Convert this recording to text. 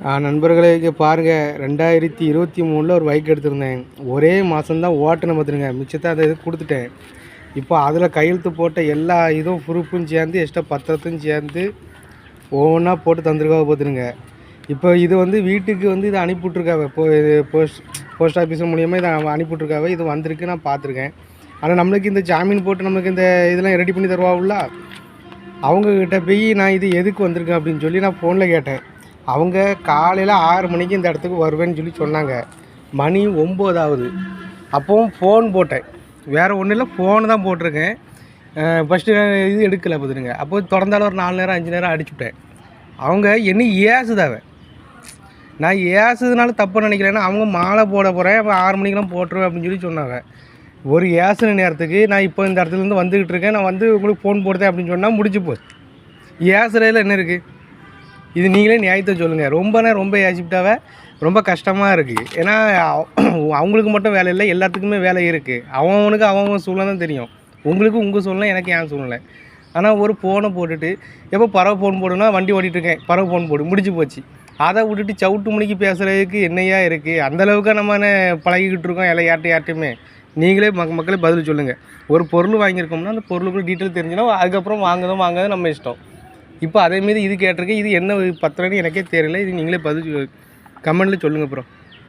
நண்பர்களே இங்கே பாருங்கள், 2023 ஒரு பைக் எடுத்திருந்தேன். ஒரே மாதம்தான் ஓட்டினேன் பார்த்துருங்க. மிச்சத்தை அதை இது கொடுத்துட்டேன். இப்போ அதில் கையெழுத்து போட்ட எல்லா இதுவும் ப்ரூஃபும் சேர்ந்து எக்ஸ்ட்ரா பத்திரத்தையும் சேர்ந்து ஒவ்வொன்றா போட்டு தந்துருக்காக பார்த்துருங்க. இப்போ இது வந்து வீட்டுக்கு வந்து இதை அனுப்பிவிட்ருக்காவ. போஸ்ட் ஆஃபீஸ் மூலியமாக இதை அனுப்பிவிட்ருக்காவ. இது வந்திருக்கு, நான் பார்த்துருக்கேன். ஆனால் நம்மளுக்கு இந்த ஜாமீன் போட்டு நம்மளுக்கு இந்த இதெல்லாம் ரெடி பண்ணி தருவாவுல்ல, அவங்கக்கிட்ட போய் நான் இது எதுக்கு வந்திருக்கேன் அப்படின்னு சொல்லி நான் ஃபோனில் கேட்டேன். அவங்க காலையில் 6 மணிக்கு இந்த இடத்துக்கு வருவேன்னு சொல்லி சொன்னாங்க. மணி 9 ஆகுது. அப்போவும் ஃபோன் போட்டேன். வேறு ஒன்றும் இல்லை, ஃபோனு தான் போட்டிருக்கேன். ஃபஸ்ட்டு இது எடுக்கலை பார்த்துருங்க. அப்போ தொடர்ந்தாலும் ஒரு 4 நேரம் 5 நேரம் அடிச்சுவிட்டேன். அவங்க என்ன ஏசுதாவ. நான் ஏசுறதுனால தப்பு நினைக்கிறேன்னா, அவங்க மாலை போட போகிறேன், அப்போ 6 மணிக்கெலாம் போட்டுருவேன் அப்படின்னு சொல்லி சொன்னாங்க. ஒரு ஏசுன நேரத்துக்கு நான் இப்போ இந்த இடத்துலேருந்து வந்துக்கிட்டு இருக்கேன், நான் வந்து உங்களுக்கு ஃபோன் போடுதேன் அப்படின்னு சொன்னால் முடிச்சு போச்சு. ஏசுறதுல என்ன இருக்குது? இது நீங்களே நியாயத்தை சொல்லுங்கள். ரொம்ப ஏசிப்டாவே ரொம்ப கஷ்டமாக இருக்குது. ஏன்னா அவங்களுக்கு மட்டும் வேலை இல்லை, எல்லாத்துக்குமே வேலை இருக்குது. அவனுக்கு அவன் சூழ்நிலை தான் தெரியும். உங்களுக்கு உங்கள் சூழ்நிலை, எனக்கு என் சூழ்நிலை. ஆனால் ஒரு ஃபோனை போட்டுட்டு எப்போ பறவை ஃபோன் போடுனா வண்டி ஓட்டிகிட்ருக்கேன், பறவை ஃபோன் போடு, முடிச்சு போச்சு. அதை விட்டுட்டு சவுட்டு மணிக்கு பேசுகிறதுக்கு என்னையா இருக்குது? அந்தளவுக்கு நம்ம பழகிக்கிட்டு இருக்கோம் யார்ட்டையுமே. நீங்களே மக்களே பதில் சொல்லுங்கள். ஒரு பொருள் வாங்கியிருக்கோம்னா அந்த பொருளுக்குள்ள டீட்டெயில் தெரிஞ்சுன்னா அதுக்கப்புறம் வாங்குறது நம்ம இஷ்டம். இப்போ அதேமாரி இது கேட்டிருக்கேன். இது என்ன பத்திரம்னு எனக்கே தெரியல. இது நீங்களே பதில் கமெண்ட்டில் சொல்லுங்கள் ப்ரோ.